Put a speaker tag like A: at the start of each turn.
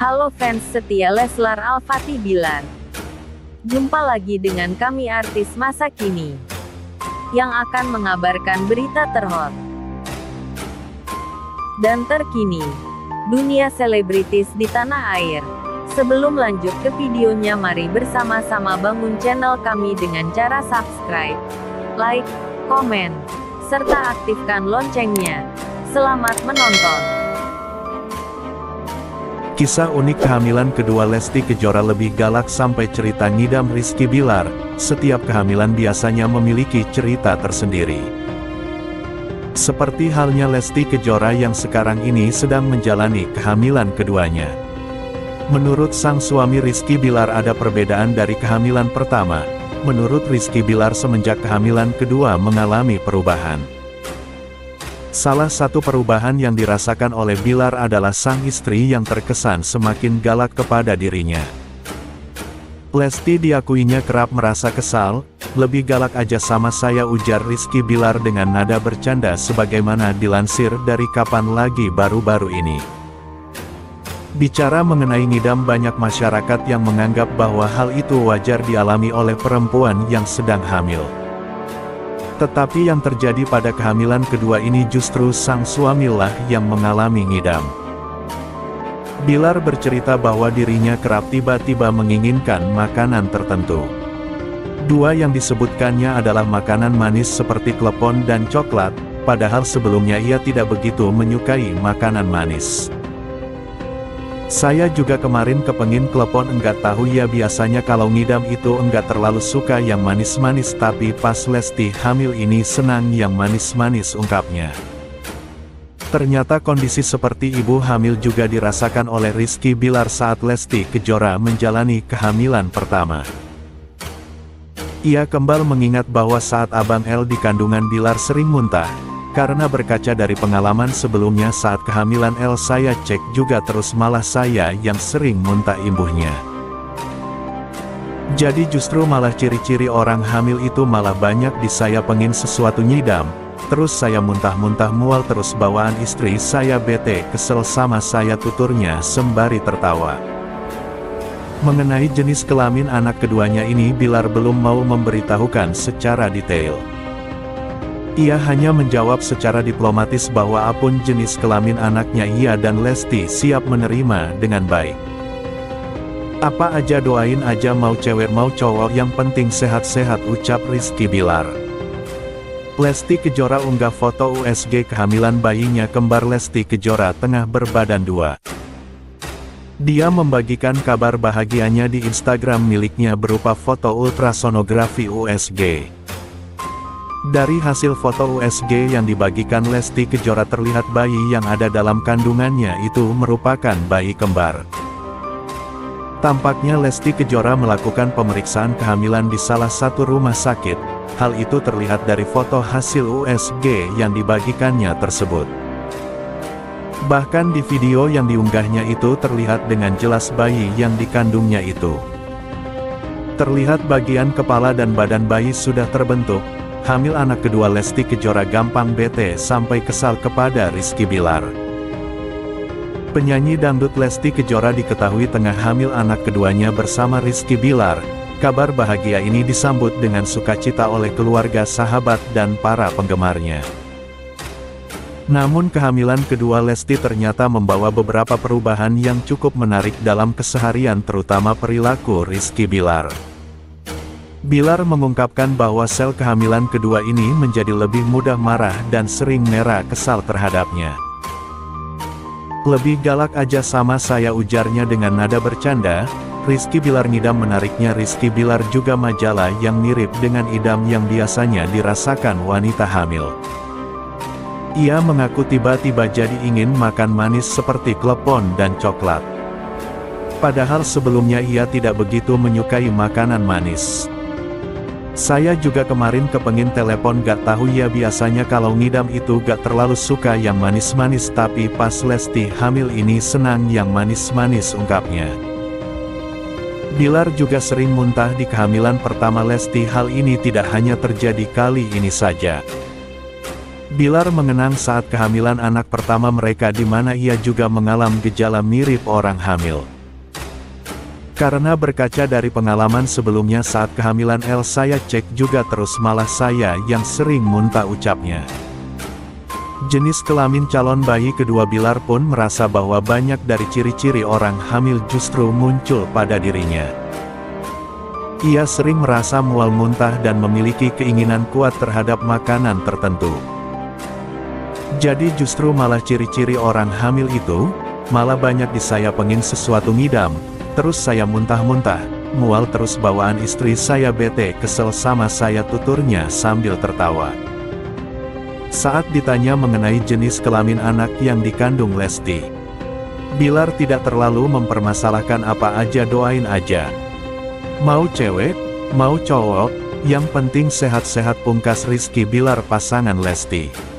A: Halo fans setia Leslar Al-Fatih Bilar. Jumpa lagi dengan kami artis masa kini yang akan mengabarkan berita terhot dan terkini dunia selebritis di tanah air. Sebelum lanjut ke videonya, mari bersama-sama bangun channel kami dengan cara subscribe, like, komen, serta aktifkan loncengnya. Selamat menonton.
B: Kisah unik kehamilan kedua Lesti Kejora lebih galak sampai cerita ngidam Rizky Bilar. Setiap kehamilan biasanya memiliki cerita tersendiri. Seperti halnya Lesti Kejora yang sekarang ini sedang menjalani kehamilan keduanya. Menurut sang suami Rizky Bilar ada perbedaan dari kehamilan pertama. Menurut Rizky Bilar semenjak kehamilan kedua mengalami perubahan. Salah satu perubahan yang dirasakan oleh Bilar adalah sang istri yang terkesan semakin galak kepada dirinya. Lesti diakuinya kerap merasa kesal, "Lebih galak aja sama saya," ujar Rizky Bilar dengan nada bercanda sebagaimana dilansir dari Kapan Lagi baru-baru ini. Bicara mengenai ngidam, banyak masyarakat yang menganggap bahwa hal itu wajar dialami oleh perempuan yang sedang hamil. Tetapi yang terjadi pada kehamilan kedua ini justru sang suamilah yang mengalami ngidam. Bilar bercerita bahwa dirinya kerap tiba-tiba menginginkan makanan tertentu. Dua yang disebutkannya adalah makanan manis seperti klepon dan coklat, padahal sebelumnya ia tidak begitu menyukai makanan manis. "Saya juga kemarin kepengin klepon, enggak tahu ya, biasanya kalau ngidam itu enggak terlalu suka yang manis-manis, tapi pas Lesti hamil ini senang yang manis-manis," ungkapnya. Ternyata kondisi seperti ibu hamil juga dirasakan oleh Rizky Bilar saat Lesti Kejora menjalani kehamilan pertama. Ia kembali mengingat bahwa saat Abang L di kandungan Bilar sering muntah. Karena berkaca dari pengalaman sebelumnya saat kehamilan L, saya cek juga terus, malah saya yang sering muntah imbuhnya. Jadi justru malah ciri-ciri orang hamil itu malah banyak di saya pengin sesuatu nyidam, terus saya muntah-muntah mual terus, bawaan istri saya bete kesel sama saya, tuturnya sembari tertawa. Mengenai jenis kelamin anak keduanya ini Bilar belum mau memberitahukan secara detail. Ia hanya menjawab secara diplomatis bahwa apapun jenis kelamin anaknya ia dan Lesti siap menerima dengan baik. "Apa aja doain aja, mau cewek mau cowok, yang penting sehat-sehat," ucap Rizky Bilar. Lesti Kejora unggah foto USG kehamilan bayinya kembar Lesti Kejora tengah berbadan dua. Dia membagikan kabar bahagianya di Instagram miliknya berupa foto ultrasonografi USG. Dari hasil foto USG yang dibagikan Lesti Kejora terlihat bayi yang ada dalam kandungannya itu merupakan bayi kembar. Tampaknya Lesti Kejora melakukan pemeriksaan kehamilan di salah satu rumah sakit. Hal itu terlihat dari foto hasil USG yang dibagikannya tersebut. Bahkan di video yang diunggahnya itu terlihat dengan jelas bayi yang dikandungnya itu. Terlihat bagian kepala dan badan bayi sudah terbentuk. Hamil anak kedua Lesti Kejora gampang bete sampai kesal kepada Rizky Bilar. Penyanyi dangdut Lesti Kejora diketahui tengah hamil anak keduanya bersama Rizky Bilar. Kabar bahagia ini disambut dengan sukacita oleh keluarga, sahabat, dan para penggemarnya. Namun kehamilan kedua Lesti ternyata membawa beberapa perubahan yang cukup menarik dalam keseharian, terutama perilaku Rizky Bilar. Bilar mengungkapkan bahwa sel kehamilan kedua ini menjadi lebih mudah marah dan sering merah kesal terhadapnya. "Lebih galak aja sama saya," ujarnya dengan nada bercanda. Rizky Bilar ngidam. Menariknya, Rizky Bilar juga majalah yang mirip dengan idam yang biasanya dirasakan wanita hamil. Ia mengaku tiba-tiba jadi ingin makan manis seperti klepon dan coklat. Padahal sebelumnya ia tidak begitu menyukai makanan manis. "Saya juga kemarin kepengin telepon, gak tahu ya, biasanya kalau ngidam itu gak terlalu suka yang manis-manis, tapi pas Lesti hamil ini senang yang manis-manis," ungkapnya. Bilar juga sering muntah di kehamilan pertama Lesti. Hal ini tidak hanya terjadi kali ini saja. Bilar mengenang saat kehamilan anak pertama mereka di mana ia juga mengalami gejala mirip orang hamil. Karena berkaca dari pengalaman sebelumnya saat kehamilan El saya cek juga terus malah saya yang sering muntah ucapnya. Jenis kelamin calon bayi kedua Bilar pun merasa bahwa banyak dari ciri-ciri orang hamil justru muncul pada dirinya. Ia sering merasa mual muntah dan memiliki keinginan kuat terhadap makanan tertentu. Jadi justru malah ciri-ciri orang hamil itu, malah banyak di saya pengen sesuatu ngidam, terus saya muntah-muntah, mual terus bawaan istri saya bete kesel sama saya tuturnya sambil tertawa. Saat ditanya mengenai jenis kelamin anak yang dikandung Lesti, Bilar tidak terlalu mempermasalahkan apa aja doain aja. Mau cewek, mau cowok, yang penting sehat-sehat pungkas Rizky Bilar pasangan Lesti.